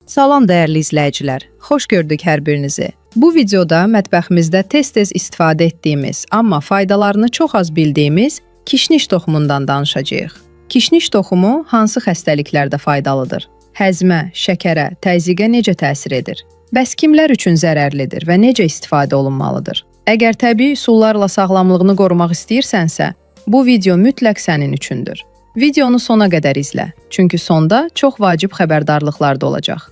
Salam dəyərli izləyicilər, xoş gördük hər birinizi. Bu videoda mətbəximizdə tez-tez istifadə etdiyimiz, amma faydalarını çox az bildiyimiz kişniş toxumundan danışacağıq. Kişniş toxumu hansı xəstəliklərdə faydalıdır? Həzmə, şəkərə, təzyiqə necə təsir edir? Bəs kimlər üçün zərərlidir və necə istifadə olunmalıdır? Əgər təbii üsullarla sağlamlığını qorumaq istəyirsənsə, bu video mütləq sənin üçündür. Videonu sona qədər izlə, çünki sonda çox vacib xəbərdarlıqlar da olacaq.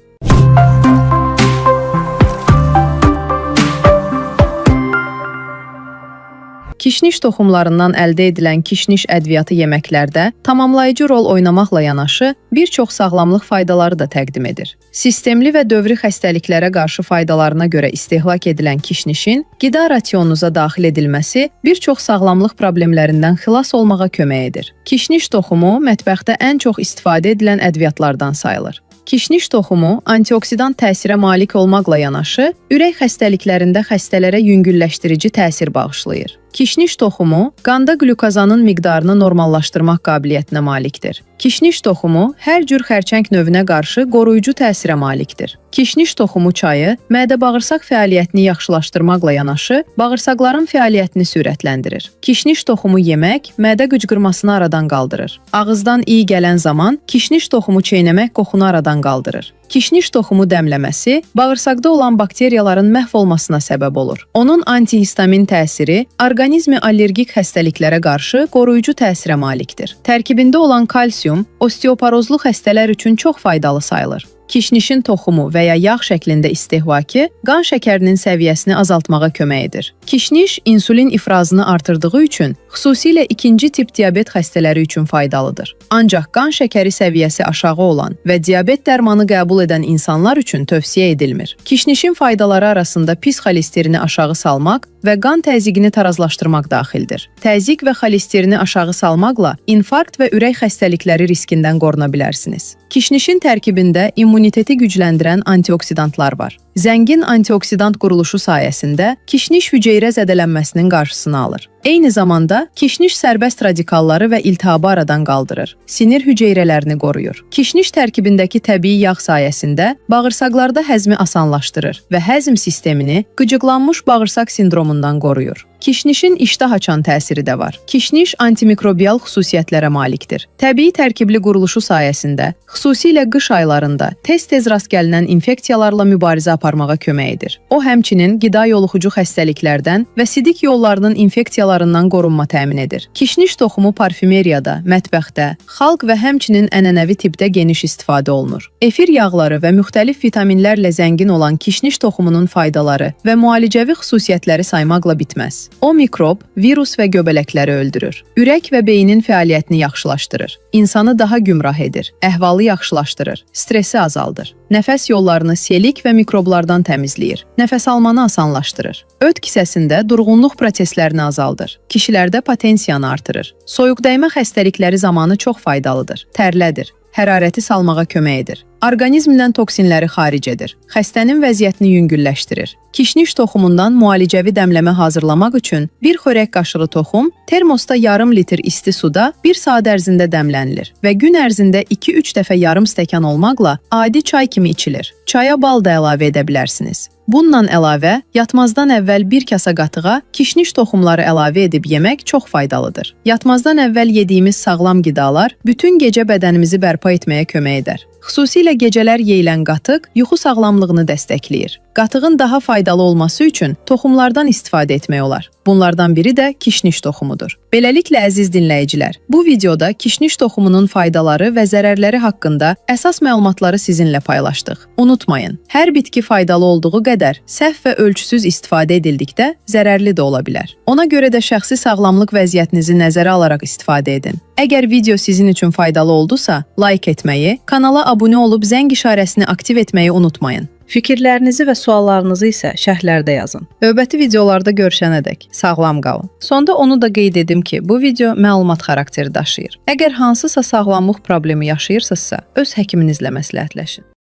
Kişniş toxumlarından əldə edilən kişniş ədviyyatı yeməklərdə tamamlayıcı rol oynamaqla yanaşı, bir çox sağlamlıq faydaları da təqdim edir. Sistemli və dövri xəstəliklərə qarşı faydalarına görə istehlak edilən kişnişin qida rasionunuza daxil edilməsi bir çox sağlamlıq problemlərindən xilas olmağa kömək edir. Kişniş toxumu mətbəxdə ən çox istifadə edilən ədviyyatlardan sayılır. Kişniş toxumu antioksidant təsirə malik olmaqla yanaşı, ürək xəstəliklərində xəstələrə yüngülləşdirici təsir bağışlayır. Kişniş toxumu qanda qlükozanın miqdarını normallaşdırmaq qabiliyyətinə malikdir. Kişniş toxumu hər cür xərçəng növünə qarşı qoruyucu təsirə malikdir. Kişniş toxumu çayı mədə-bağırsaq fəaliyyətini yaxşılaşdırmaqla yanaşı, bağırsaqların fəaliyyətini sürətləndirir. Kişniş toxumu yemək mədə qıcqırmasını aradan qaldırır. Ağızdan iyi gələn zaman kişniş toxumu çeynəmək qoxunu aradan qaldırır. Kişniş toxumu dəmləməsi bağırsaqda olan bakteriyaların məhv olmasına səbəb olur. Onun antihistamin təsiri orqanizmi allergik xəstəliklərə qarşı qoruyucu təsirə malikdir. Tərkibində olan kalsium osteoporozlu xəstələr üçün çox faydalı sayılır. Kişnişin toxumu və ya yağ şəklində istehvakı qan şəkərinin səviyyəsini azaltmağa kömək edir. Kişniş insulin ifrazını artırdığı üçün xüsusilə ikinci tip diabet xəstələri üçün faydalıdır. Ancaq qan şəkəri səviyyəsi aşağı olan və diabet dərmanı qəbul edən insanlar üçün tövsiyə edilmir. Kişnişin faydaları arasında pis xolesterini aşağı salmaq və qan təzyiqini tarazlaşdırmaq daxildir. Təzyiq və xolesterini aşağı salmaqla infarkt və ürək xəstəlikləri riskindən qoruna bilərsiniz. Kişnişin tərkibində immuniteti gücləndirən antioksidantlar var. Zəngin antioksidant quruluşu sayəsində kişniş hüceyrə zədələnməsinin qarşısını alır. Eyni zamanda kişniş sərbəst radikalları və iltihabı aradan qaldırır. Sinir hüceyrələrini qoruyur. Kişniş tərkibindəki təbii yağ sayəsində bağırsaqlarda həzmi asanlaşdırır və həzm sistemini qıcıqlanmış bağırsaq sindromundan qoruyur. Kişnişin iştah açan təsiri də var. Kişniş antimikrobial xüsusiyyətlərə malikdir. Təbii tərkibli quruluşu sayəsində, xüsusilə qış aylarında tez-tez rast gəlinən infeksiyalarla mübarizə aparmağa kömək edir. O, həmçinin qida yoluxucu xəstəliklərdən və sidik yollarının infeksiyalarından qorunma təmin edir. Kişniş toxumu parfümeriyada, mətbəxdə, xalq və həmçinin ənənəvi tibbdə geniş istifadə olunur. Efir yağları və müxtəlif vitaminlərlə zəngin olan kişniş toxumunun faydaları və müalicəvi xüsusiyyətləri saymaqla bitməz. O, mikrob, virus və göbələkləri öldürür. Ürək və beynin fəaliyyətini yaxşılaşdırır. İnsanı daha gümrah edir. Əhvalı yaxşılaşdırır. Stresi azaldır. Nəfəs yollarını selik və mikroblardan təmizləyir. Nəfəs almanı asanlaşdırır. Öd kisəsində durğunluq proseslərini azaldır. Kişilərdə potensiyanı artırır. Soyuqdəymə xəstəlikləri zamanı çox faydalıdır. Tərlədir. Hərarəti salmağa kömək edir. Orqanizmdən toksinləri xaric edir. Xəstənin vəziyyətini yüngülləşdirir. Kişniş toxumundan müalicəvi dəmləmə hazırlamaq üçün bir xörək qaşığı toxum termosda yarım litr isti suda 1 saat ərzində dəmlənilir və gün ərzində 2-3 dəfə yarım stəkan olmaqla adi çay kimi içilir. Çaya bal da əlavə edə bilərsiniz. Bundan əlavə, yatmazdan əvvəl bir kasa qatığa kişniş toxumları əlavə edib yemək çox faydalıdır. Yatmazdan əvvəl yediyimiz sağlam qidalar bütün gecə bədənimizi bərpa etməyə kömək edər. Xüsusilə gecələr yeyilən qatıq yuxu sağlamlığını dəstəkləyir. Qatığın daha faydalı olması üçün toxumlardan istifadə etmək olar. Bunlardan biri də kişniş toxumudur. Beləliklə, əziz dinləyicilər, bu videoda kişniş toxumunun faydaları və zərərləri haqqında əsas məlumatları sizinlə paylaşdıq. Unutmayın, hər bitki faydalı olduğu qədər səhv və ölçüsüz istifadə edildikdə zərərli də ola bilər. Ona görə də şəxsi sağlamlıq vəziyyətinizi nəzərə alaraq istifadə edin. Əgər video sizin üçün faydalı oldusa, like etməyi, kanala abunə olub zəng işarəsini aktiv etməyi unutmayın. Fikirlərinizi və suallarınızı isə şərhlərdə yazın. Növbəti videolarda görüşənədək sağlam qalın. Sonda onu da qeyd edim ki, bu video məlumat xarakteri daşıyır. Əgər hansısa sağlamlıq problemi yaşayırsınızsa, öz həkiminizlə məsləhətləşin.